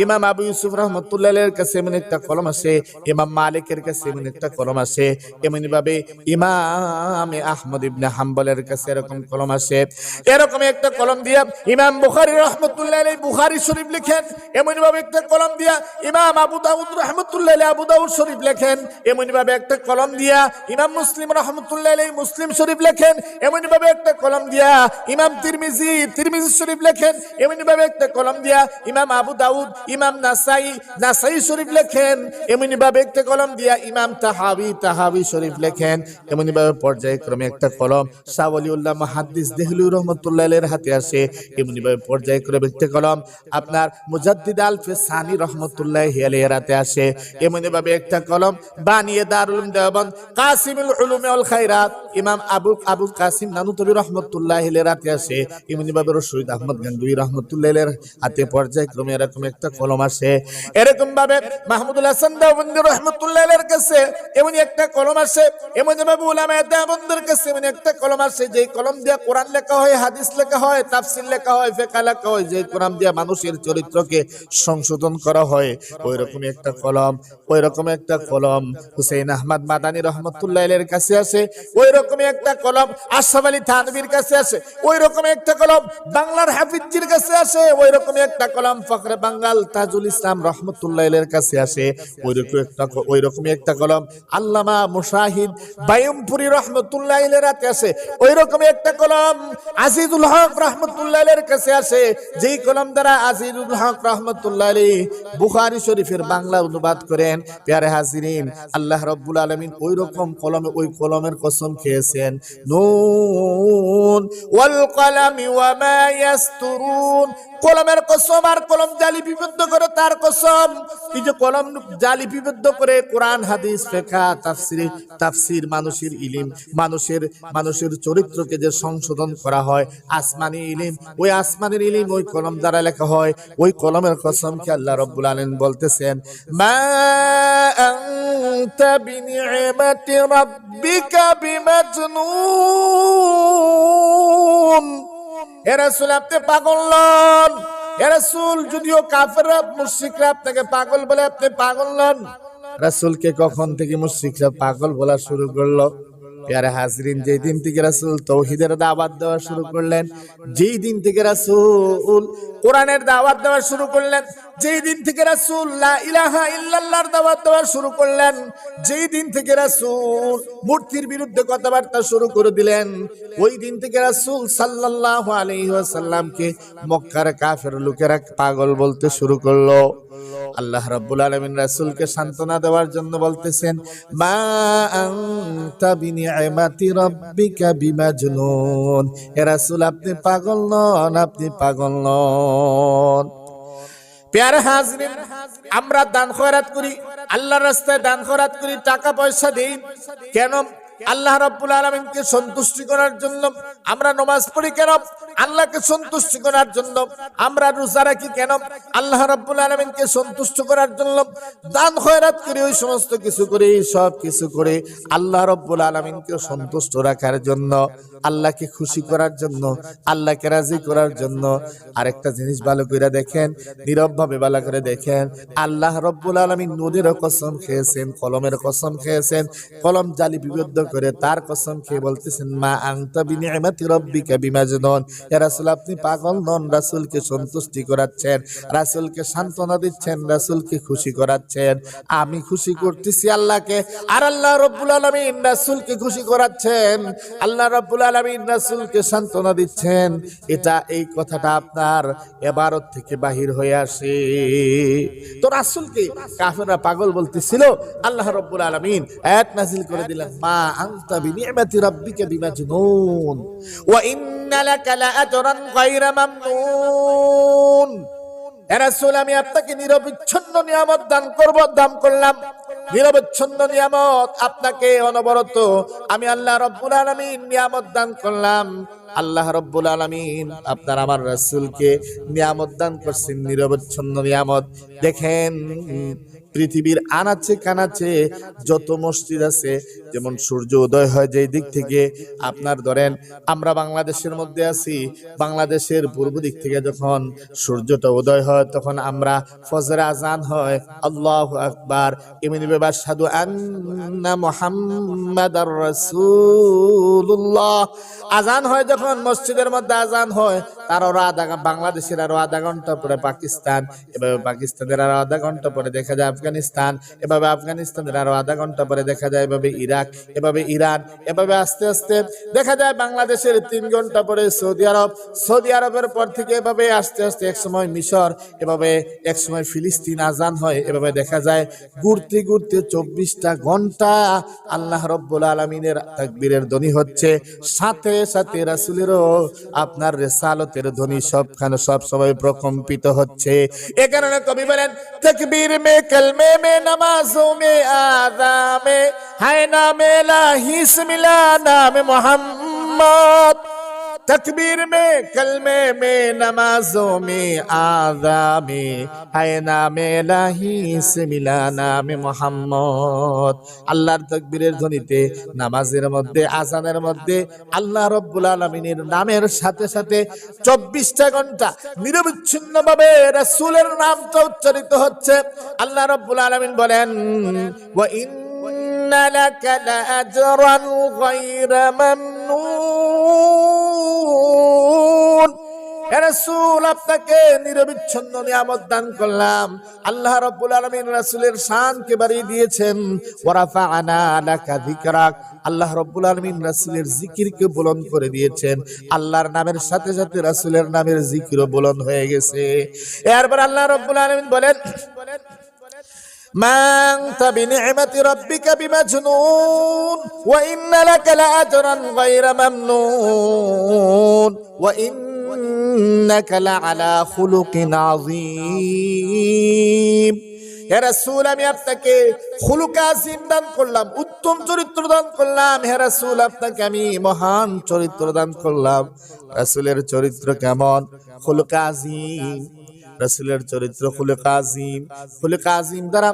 ইমাম আবু ইউসুফ রাহমাতুল্লাহি আলাইহির কাছে এমন একটা কলম আছে, ইমাম মালিকের কাছে এমন একটা কলম আছে, এমনি ভাবে ইমাম আহমদ ইবনে হাম্বলের কাছে এরকম কলম আছে। এরকম একটা কলম দিয়া ইমাম বুখারী রাহমাতুল্লাহি আলাইহি বুখারী শরীফ লেখেন। এমনি ভাবে একটা কলম দিয়া ইমাম আবু দাউদ রাহমাতুল্লাহি আলাইহি আবু দাউদ শরীফ লেখেন। এমনি ভাবে একটা কলম দিয়া ইমাম মুসলিম রাহমাতুল্লাহি আলাইহি মুসলিম শরীফ লেখেন। এমনি ভাবে একটা কলম দিয়া ইমাম তিরমিজি শরীফ লেখেন। এমনি ভাবে একটা কলম দিয়া ইমাম আবু দাউদ, ইমাম নাসাই শরীফ লেখেন। এমনি ভাবে একটা কলম দিয়া ইমাম তাহাবি শরীফ লেখেন। এমনি ভাবে পর্যায়ক্রমে একটা কলম শাহ ওলিউল্লাহ মুহাদ্দিস দেহলভী রাহমাতুল্লাহি আলাইহির হাতে আসে। এমনি ভাবে পর্যায়ক্রমে একটা কলম আপনার মুজাদ্দিদ আল-ফি সানি রাহমাতুল্লাহি আলাইহির হাতে আসে। এমনি ভাবে একটা কলম বানিয়ে দারুল উলুম দেওবন্দ কাসিমুল উলুম ওয়াল খায়রাত ইমাম আবু কাসিম নানুতুবি রাহমাতুল্লাহি আলাইহির হাতে আসে। এমনি ভাবে রশিদ আহমদ গাঙ্গুহি রাহমাতুল্লাহি আলাইহির হাতে পর্যায়ক্রমে এরকম একটা কলম আসে। এরকম ভাবে মাহমুদুল হাসান দেওবন্দি রাহমাতুল্লাহি আলাইহির কাছে এমনি একটা কলম আসে। এমনি ভাবে উলামায়ে দেওবন্দের কাছে এমনি একটা কলম আসে, যে কলম দিয়ে কোরআন লেখা হয়, হাদিস লেখা হয়, তাফসীর লেখা হয়, ফিকহ লেখা হয়, যে কোরআন দিয়ে মানুষের চরিত্রকে সংশোধন করা হয়। ওই রকম একটা কলম হুসাইন আহমদ মাদানী রাহমাতুল্লাহি আলাইহির কাছে আসে। ওই রকম একটা কলম আশরাফ আলী থানভীর কাছে আসে। ওই রকম একটা কলম বাংলার হাফিজজির কাছে আসে, ওই রকম একটা কলম ফখরে বাঙ্গাল তাজুল ইসলাম রহমতুল্লাহ এর কাছে আসে, ওই রকম একটা কলম আল্লামা মুশাহিদ বায়ুমপুরি রহমতুল্লাহ এর হাতে আসে, ওই রকম একটা কলম আজিজুল হক রহমতুল্লাহ এর কাছে আসে, যেই কলম দ্বারা আজিজুল হক রহমতুল্লাহ আলাইহি বুখারী শরীফের বাংলা অনুবাদ করেন। প্যারে হাজিরিন, আল্লাহ রাব্বুল আলামিন ওই রকম কলমে, ওই কলমের কসম খেয়েছেন, নুন ওয়াল কলামি ওয়া মা ইয়াসতুরুন, কলমের কসম, আর কলম জালি বিবদ্ধ করে তার কসম। এই যে কলম জালি বিবদ্ধ করে কোরআন হাদিস ফিকহ তাফসীর মানুষের ইলম, মানুষের চরিত্রকে যে সংশোধন করা হয়, আসমানি ইলম, ওই আসমানের ইলম ওই কলম দ্বারা লেখা হয়। ওই কলমের কসমকে আল্লাহ রাব্বুল আলামিন বলতেছেন, মা আনতা বিনি'মাতি রাব্বিকা বিমাজনুন। হে রাসূল, আপনি পাগল নন। হে রাসূল, যদিও কাফেররা মুশরিকরা আপনাকে পাগল বলে, আপনি পাগল নন। রাসূলকে কখন থেকে মুশরিকরা পাগল বলা শুরু করলো? প্যারে হাজরিন, যেই দিন থেকে রাসূল তাওহীদের দাওয়াত দেওয়া শুরু করলেন, যেই দিন থেকে রাসূল কোরআনের দাওয়াত দেওয়া শুরু করলেন, যেই দিন থেকে রাসূল লা ইলাহা ইল্লাল্লাহর দাওয়াত দেওয়া শুরু করলেন, যেই দিন থেকে রাসূল মূর্তির বিরুদ্ধে কথাবার্তা শুরু করে দিলেন, ওই দিন থেকে রাসূল সাল্লাল্লাহু আলাইহি ওয়াসাল্লামকে মক্কার কাফের লোকেরা পাগল বলতে শুরু করলো। আল্লাহ রাব্বুল আলামিন রাসূলকে সান্ত্বনা দেওয়ার জন্য বলতেছেন, মা আনতা বিনি'মাতি রাব্বিকা বিমাজনুন। হে রাসূল, আপনি পাগল নন, আপনি পাগল নন। প্যারে হাজরিন, আমরা দান খয়রাত করি, আল্লাহর রাস্তায় দান খয়রাত করি, টাকা পয়সা দেই কেন? আল্লাহ রাব্বুল আলামিনকে সন্তুষ্টি করার জন্য। আমরা নামাজ পড়ি কেন? আল্লাহকে সন্তুষ্ট করার জন্য। আমরা রোজা রাখি কেন? আল্লাহ রাব্বুল আলামিনকে সন্তুষ্ট করার জন্য। দান খয়রাত করি, ওই সমস্ত কিছু করে, সব কিছু করে আল্লাহ রাব্বুল আলামিনকে সন্তুষ্ট রাখার জন্য, আল্লাহকে খুশি করার জন্য, আল্লাহকে রাজি করার জন্য। আরেকটা জিনিস ভালো করে দেখেন, নীরব ভাবে ভালো করে দেখেন, আল্লাহ রাব্বুল আলামিন নূরের কসম খেয়েছেন, কলমের কসম খেয়েছেন, কলম জালি বিবদ্ধ করে তার কসম খেয়ে বলতেছেন, মা আনতা বিনি'মাতি রাব্বিকা বিমাজনুন। হে রাসূল, আপনি পাগল নন। রাসূলকে সন্তুষ্টি করাচ্ছেন, রাসূলকে সান্ত্বনা দিচ্ছেন, রাসূলকে খুশি করাচ্ছেন। আমি খুশি করতেছি আল্লাহকে, আর আল্লাহ রাব্বুল আলামিন রাসূলকে খুশি করাচ্ছেন, আল্লাহ রাব্বুল আলামিন রাসূলকে সান্ত্বনা দিচ্ছেন। এটা, এই কথাটা আপনার ইবারত থেকে বাহির হয়ে আসে। তো রাসূলকে কাফেররা পাগল বলতেছিল, আল্লাহ রাব্বুল আলামিন আয়াত নাযিল করে দিলেন, মা আনতা বিনি'মাতি রাব্বিকা বিমাজনুন ওয়া ইন্না লাকা লাআজরান গায়রা মামনুন। হে রাসূল, আমি আপনাকে নিরবিচ্ছিন্ন নিয়ামত দান করলাম, নিরবিচ্ছিন্ন নিয়ামত আপনাকে অনবরত আমি আল্লাহ রাব্বুল আলামিন নিয়ামত দান করলাম। আল্লাহ রাব্বুল আলামিন আপনার আমার রাসূলকে নিয়ামত দান করছেন, নিরবিচ্ছিন্ন নিয়ামত। দেখেন, পৃথিবীর আনাচে কানাচে যত মসজিদ আছে, যেমন সূর্য উদয় হয় যেই দিক থেকে, আপনার ধরেন আমরা বাংলাদেশের মধ্যে আছি, বাংলাদেশের পূর্ব দিক থেকে যখন সূর্যটা উদয় হয়, তখন আমরা ফজর আজান হয়, আল্লাহু আকবার, এমনি ভাবে আশহাদু আন্না মুহাম্মাদার রাসূলুল্লাহ আজান হয়, যখন মসজিদের মধ্যে আজান হয়, তার বাংলাদেশের আরো আধা ঘন্টা পরে পাকিস্তান, এভাবে পাকিস্তানের আরো আধা ঘন্টা পরে দেখা যায় আফগানিস্তান, এভাবে আফগানিস্তানের আরো আধা ঘন্টা পরে দেখা যায় এভাবে ইরাক, এভাবে ইরান, এভাবে আস্তে আস্তে দেখা যায় বাংলাদেশের 3 ঘন্টা পরে সৌদি আরব, সৌদি আরবের পর থেকে এভাবে আস্তে আস্তে এক সময় মিশর, এভাবে এক সময় ফিলিস্তিন আজান হয়, এভাবে দেখা যায় ঘুরতে ঘুরতে 24টা ঘন্টা আল্লাহ রাব্বুল আলামিনের তাকবীরের ধ্বনি হচ্ছে, সাথে সাথে রাসূলেরও আপনার রিসালাতের ধ্বনি সবখানে সব সময় প্রকম্পিত হচ্ছে। এ কারণে কবি বলেন, তাকবীর মে কলমে মে নামাজোं में आज़ा में है नामे लाही से मिला नाम मोहम्मद। तकबीर में कलमे में नमाजों में आज़ा में है नामे लाही से मिला नाम मोहम्मद। আল্লাহর তাকবীরের ধ্বনিতে, নামাজের মধ্যে, আযানের মধ্যে আল্লাহ রাব্বুল আলামিনের নামের সাথে সাথে 24টা ঘন্টা নিরবিচ্ছিন্নভাবে রাসূলের নামটা উচ্চারিত হচ্ছে। আল্লাহ রাব্বুল আলামিন বলেন, ওয়া ইন্না লাকা লাআজরান গায়রা মামনুন। রাসূল আপনাকে নিরবিচ্ছিন্ন নিয়ামত দান করলাম। আল্লাহ রাব্বুল আলামিন রাসূলের শানকে বাড়িয়ে দিয়েছেন। ওয়া রাফা'না লাকা যিকরাক, আল্লাহ রাব্বুল আলামিন রাসূলের জিকিরকে বুলন্দ করে দিয়েছেন। আল্লাহর নামের সাথে সাথে রাসূলের নামের জিকিরও বুলন্দ হয়ে গেছে। এরপর আল্লাহ রাব্বুল আলামিন বলেন, মা আনতা বিনি'মাতি রাব্বিকা বিমাজনুন ওয়া ইন্না লাকা লাআজরান গায়রা মামনুন ওয়া ইন্নাকা লাআলা খুলুকিন আযীম। হে রাসূল, আমি আপনাকে খুলুক আযীম দান করলাম, উত্তম চরিত্র দান করলাম। হে রাসূল, আপনাকে আমি মহান চরিত্র দান করলাম। রাসূলের চরিত্র কেমন? খুলুক আযীম। রাসূলের চরিত্র খুলুক আযীম। খুলুক আযীম দ্বারা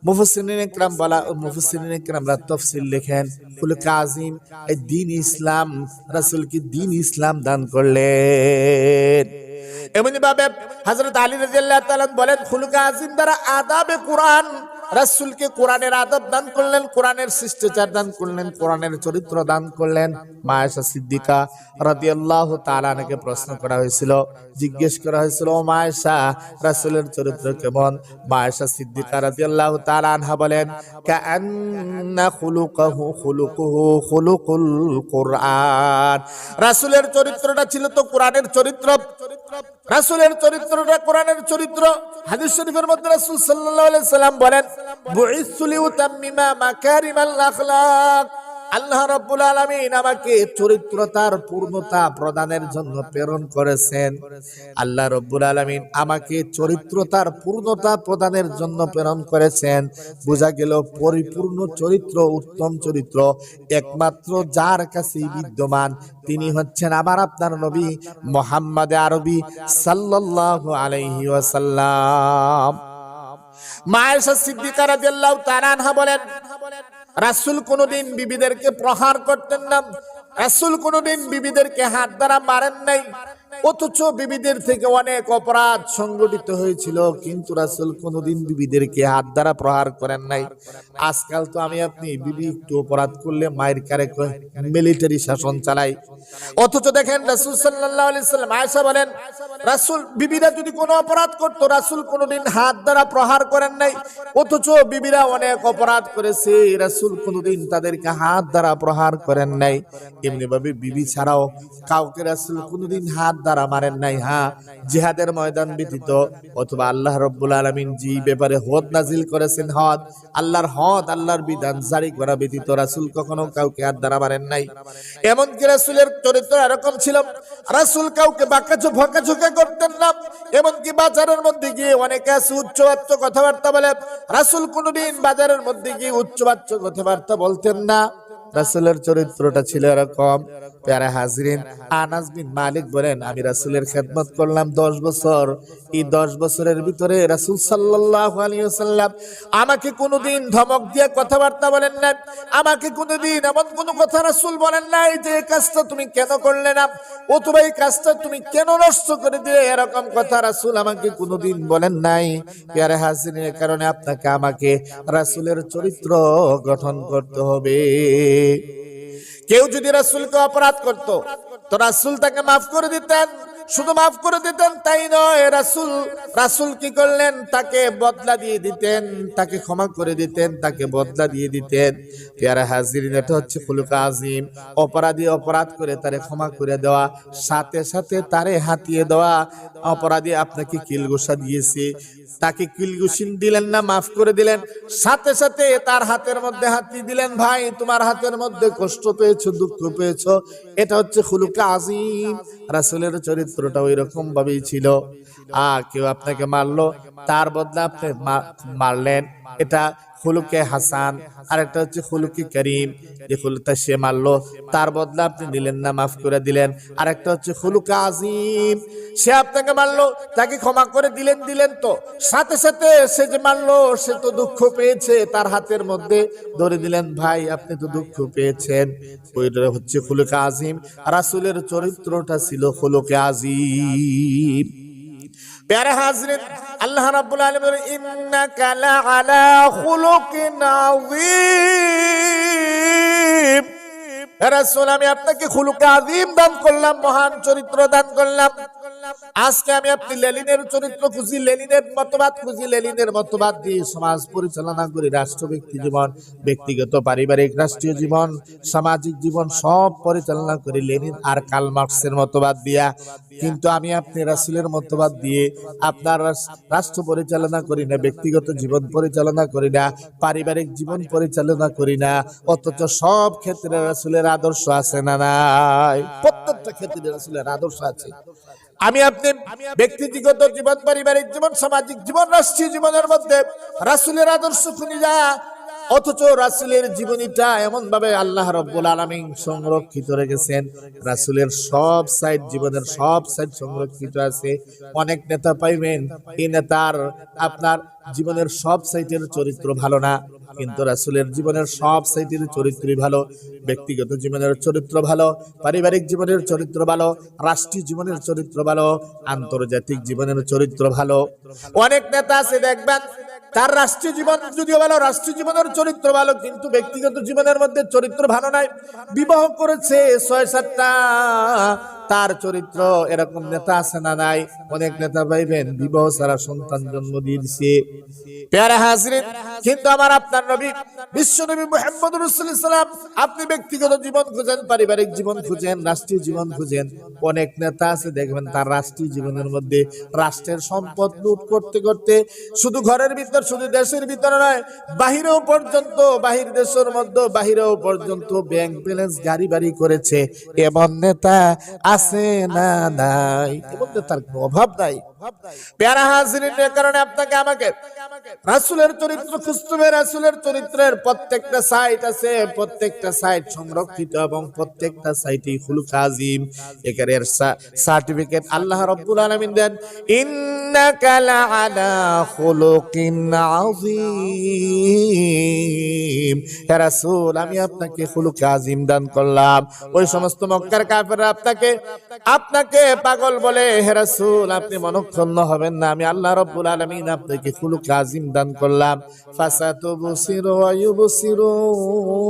মুফাসসিরিন ইকরামরা তাফসীর লেখেন, খুলুক আযীম এই দ্বীন ইসলাম, রাসূলকে দ্বীন ইসলাম দান করলেন। এমনি ভাবে হযরত আলী রাদিয়াল্লাহু তাআলা বলেন, খুলুক আযীম দ্বারা আদাবে কোরআন, রাসূলকে কোরআনের আদব দান করলেন, কোরআনের শিষ্টাচার দান করলেন, কোরআনের চরিত্র দান করলেন। মা আয়েশা সিদ্দিকা রাদিয়াল্লাহু তাআলা আনহাকে প্রশ্ন করা হয়েছিল, জিজ্ঞেস করা হয়েছিল, ও মা আয়েশা, রাসূলের চরিত্র কেমন? মা আয়েশা সিদ্দিকা রাদিয়াল্লাহু তাআলা আনহা বলেন, কাআন্না খুলুকুহু খুলুকুল কুরআন, রাসূলের চরিত্রটা ছিল তো কোরআনের চরিত্র। রাসূলের চরিত্রটা কোরআনের চরিত্র। হাদিস শরীফের মধ্যে রাসূল সাল্লাল্লাহু আলাইহি সাল্লাম বলেন, বুইসু লিউতাম্মিমা মাকারিমাল আখলাক, আল্লাহ রাব্বুল আলামিন আমাকে চরিত্রতার পূর্ণতা প্রদানের জন্য প্রেরণ করেছেন। আল্লাহ রাব্বুল আলামিন আমাকে চরিত্রতার পূর্ণতা প্রদানের জন্য প্রেরণ করেছেন। বোঝা গেল পরিপূর্ণ চরিত্র, উত্তম চরিত্র একমাত্র যার কাছেই বিদ্যমান, তিনি হচ্ছেন আমার আপনার নবী মুহাম্মদ আরবি সাল্লাল্লাহু আলাইহি ওয়াসাল্লাম। মা আয়েশা সিদ্দিকা রাদিয়াল্লাহু তাআলা আনহা বলেন, রাসূল কোনদিন বিবিদেরকে প্রহার করতেন না, রাসূল কোনদিন বিবিদেরকে হাত দ্বারা মারেন নাই, অথচ বিবিদের থেকে অনেক অপরাধ সংগঠিত হয়েছিল, কিন্তু রাসূল কোনদিন বিবিদেরকে হাত দ্বারা প্রহার করেন নাই। আজকাল তো আমি আপনি বিবি একটু অপরাধ করলে মায়ের কারে মিলিটারি শাসন চালাই, অথচ দেখেন রাসূল সাল্লাল্লাহু আলাইহি সাল্লাম, আয়েশা বলেন, রাসূল বিবিরা যদি কোনো অপরাধ করতো, রাসূল কোনদিন হাত দ্বারা প্রহার করেন নাই, অথচ বিবিরা অনেক অপরাধ করেছে, রাসূল কোনদিন তাদেরকে হাত দ্বারা প্রহার করেন নাই। এমনি ভাবে বিবি ছাড়াও কাউকে রাসূল কোনদিন হাত দ্বারা মারেন নাই। হ্যাঁ, জিহাদের ময়দান ব্যতীত অথবা আল্লাহ রাব্বুল আলামিন যে ব্যাপারে হদ নাজিল করেছেন, হদ আল্লাহর বিধান জারি করা ব্যতীত রাসূল কখনো কাউকে হাত দ্বারা মারেন নাই। এমনকি রাসূলের চরিত্র এরকম ছিল, রাসূল কাউকে বকাঝকা করতেন না। এমনকি বাজারের মধ্যে গিয়ে অনেকে আছে উচ্চবাচ্য কথাবার্তা বলে, রাসূল কোনদিন বাজারের মধ্যে গিয়ে উচ্চবাচ্য কথাবার্তা বলতেন না। রাসূলের চরিত্রটা ছিল এরকম। প্যারা হাজরিন, আনাস বিন মালিক বলেন, আমি রাসূলের খেদমত করলাম 10 বছর। এই 10 বছরের ভিতরে রাসূল সাল্লাল্লাহু আলাইহি ওয়াসাল্লাম আমাকে কোনোদিন ধমক দিয়ে কথাবার্তা বলেন না, আমাকে কোনোদিন এমন কোনো কথা রাসূল বলেন নাই যে এই কাজটা তুমি কেন করলে না, অথবা এই কাজটা তুমি কেন নষ্ট করে দিলে, এরকম কথা রাসূল আমাকে কোনোদিন বলেন নাই। প্যারা হাজরিন, এর কারণে আপনাকে আমাকে রাসূলের চরিত্র গঠন করতে হবে। কেউ যদি রাসূলকে অপরাধ করত, তো রাসূল তাকে মাফ করে দিতেন। শুধু মাফ করে দিতেন তাই নয়, রাসূল কি করলেন, তাকে বদলা দিয়ে দিতেন, তাকে ক্ষমা করে দিতেন, তাকে বদলা দিয়ে দিতেন। প্যারা হাজিরিন, এটা হচ্ছে খুলুক আযীম। অপরাধী অপরাধ করে তারে ক্ষমা করে দেওয়া, সাথে সাথে তারে হাতিয়ে দেওয়া। অপরাধী আপনাকে কিলঘুষা দিয়েছে, তাকে কিলঘুষি দিলেন না, মাফ করে দিলেন, সাথে সাথে তার হাতের মধ্যে হাতি দিলেন, ভাই তোমার হাতের মধ্যে কষ্ট পেয়েছো, দুঃখ পেয়েছো। এটা হচ্ছে খুলুক আযীম। রাসূলের চরিত্রটা ওই রকম ভাবেই ছিল। কেউ আপনাকে মারলো, তার বদলে আপনি মারলেন, এটা খুলুকে হাসান। আর একটা হচ্ছে খুলুকে করিম, যে খুলুকটা সে মারলো, তার বদলে আপনি দিলেন না, মাফ করে দিলেন। আর একটা হচ্ছে খুলুক আযীম, সে আপনাকে মারলো, তাকে ক্ষমা করে দিলেন তো সাথে সাথে সে যে মারলো সে তো দুঃখ পেয়েছে, তার হাতের মধ্যে ধরে দিলেন, ভাই আপনি তো দুঃখ পেয়েছেন। ওইটা হচ্ছে খুলুক আযীম। রাসূলের চরিত্রটা ছিল খুলুক আযীম। প্যারা হাজরিন, আল্লাহ রাব্বুল আলামিন বলেন, ইন্নাকা লাআলা খুলুকিন আযীম। রাসূল, আমি আপনাকে খুলুক আযীম দান করলাম, মহান চরিত্র দান করলাম। আজকে আমি আপনি লেনিনের চরিত্র খুঁজি, লেনিনের মতবাদ খুঁজি, লেনিনের মতবাদ দিয়ে সমাজ পরিচালনা করি, রাষ্ট্র ব্যক্তি জীবন, ব্যক্তিগত পারিবারিক রাষ্ট্রীয় জীবন, সামাজিক জীবন সব পরিচালনা করি লেনিন আর কার্ল মার্কসের মতবাদ দিয়া। কিন্তু আমি আপনি রাসূলের মতবাদ দিয়ে আপনার রাষ্ট্র পরিচালনা করি না, ব্যক্তিগত জীবন পরিচালনা করি না, পারিবারিক জীবন পরিচালনা করি না, অথচ সব ক্ষেত্রে রাসূলের আদর্শ আছে না নাই? প্রত্যেকটা ক্ষেত্রে রাসূলের আদর্শ আছে। আমি আপনি ব্যক্তিগত জীবন, পারিবারিক জীবন, সামাজিক জীবন, রাষ্ট্রীয় জীবনের মধ্যে রাসূলের আদর্শ খুঁজি না, অথচ রাসূলের জীবনীটা এমন ভাবে আল্লাহ রাব্বুল আলামিন সংরক্ষিত রেখেছেন, রাসূলের সব সাইড, জীবনের সব সাইড সংরক্ষিত আছে। অনেক নেতা পাইবেন, এই নেতার আপনার জীবনের সব সাইটের চরিত্র ভালো না, কিন্তু রাসূলের জীবনের সব সাইটের চরিত্রই ভালো। ব্যক্তিগত জীবনের চরিত্র ভালো, পারিবারিক জীবনের চরিত্র ভালো, রাষ্ট্রীয় জীবনের চরিত্র ভালো, আন্তর্জাতিক জীবনের চরিত্র ভালো। অনেক নেতা আছে দেখবেন তার রাষ্ট্রীয় জীবন যদিও ভালো, রাষ্ট্রীয় জীবনের চরিত্র ভালো, কিন্তু ব্যক্তিগত জীবনের মধ্যে চরিত্র ভালো নাই। বিবাহ করেছে ৬-৭টা, তার চরিত্র এরকম নেতা আছে না নাই? অনেক নেতা পাইবেন বিবাহ ছাড়া সন্তান জন্ম দিয়েছে। প্যারা হাজরিন, কিন্তু আমার আপনার নবী বিশ্ব নবী মুহাম্মদুর রাসূলুল্লাহ সাল্লাল্লাহু আলাইহি ওয়াসাল্লাম, আপনি ব্যক্তিগত জীবন খুঁজেন, পারিবারিক জীবন খুঁজেন, রাষ্ট্রীয় জীবন খুঁজেন, অনেক নেতা আছে দেখবেন তার রাষ্ট্রীয় জীবনের মধ্যে রাষ্ট্রের সম্পদ লুট করতে করতে শুধু ঘরের ভিতর, শুধু দেশের ভিতরে নয়, বাহিরেও পর্যন্ত, বাহির দেশের মধ্যে বাহিরেও পর্যন্ত ব্যাংক ব্যালেন্স, গাড়ি বাড়ি করেছে। এমন নেতা আছে না নাই? এমন নেতার কোনো অভাব নাই। প্যারা হাজরিনের কারণে আপনাকে আমাকে রাসূলের চরিত্র খুঁজতে হবে। রাসূলের চরিত্রের প্রত্যেকটা সাইট আছে, প্রত্যেকটা সাইট সংরক্ষিত এবং প্রত্যেকটা সাইটই খুলুক আজিম। এর সার্টিফিকেট আল্লাহ রাব্বুল আলামিন দেন, ইন্নাকা লাআলা খুলুকিন আযীম। হে রাসূল, আমি আপনাকে খুলুক আজিম দান করলাম। ওই সমস্ত মক্কার কাফেররা আপনাকে পাগল বলে, হে রাসূল আপনি মনক্ষুণ্ণ হবেন না, আমি আল্লাহ রাব্বুল আলামিন আপনাকে খুলুক আজিম দান করলাম। ফাসাতুবসিরু ওয়া ইউবসিরুন,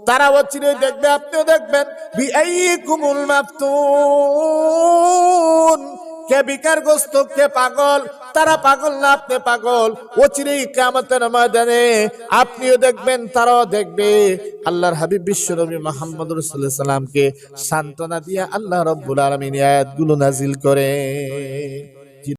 তারা অচিরেই দেখবে, আপনিও দেখবেন। বিআইকুমুল মাফতুন, কে বিকারগ্রস্ত, কে পাগল, তারা পাগল না আপনি পাগল। অচিরেই কিয়ামতের ময়দানে আপনিও দেখবেন, তারাও দেখবে। আল্লাহর হাবিব বিশ্ব নবী মুহাম্মদুর রাসূলুল্লাহ সাল্লাল্লাহু আলাইহি ওয়াসাল্লামকে সান্ত্বনা দিয়ে আল্লাহ রাব্বুল আলামিন আয়াতগুলো নাজিল করে।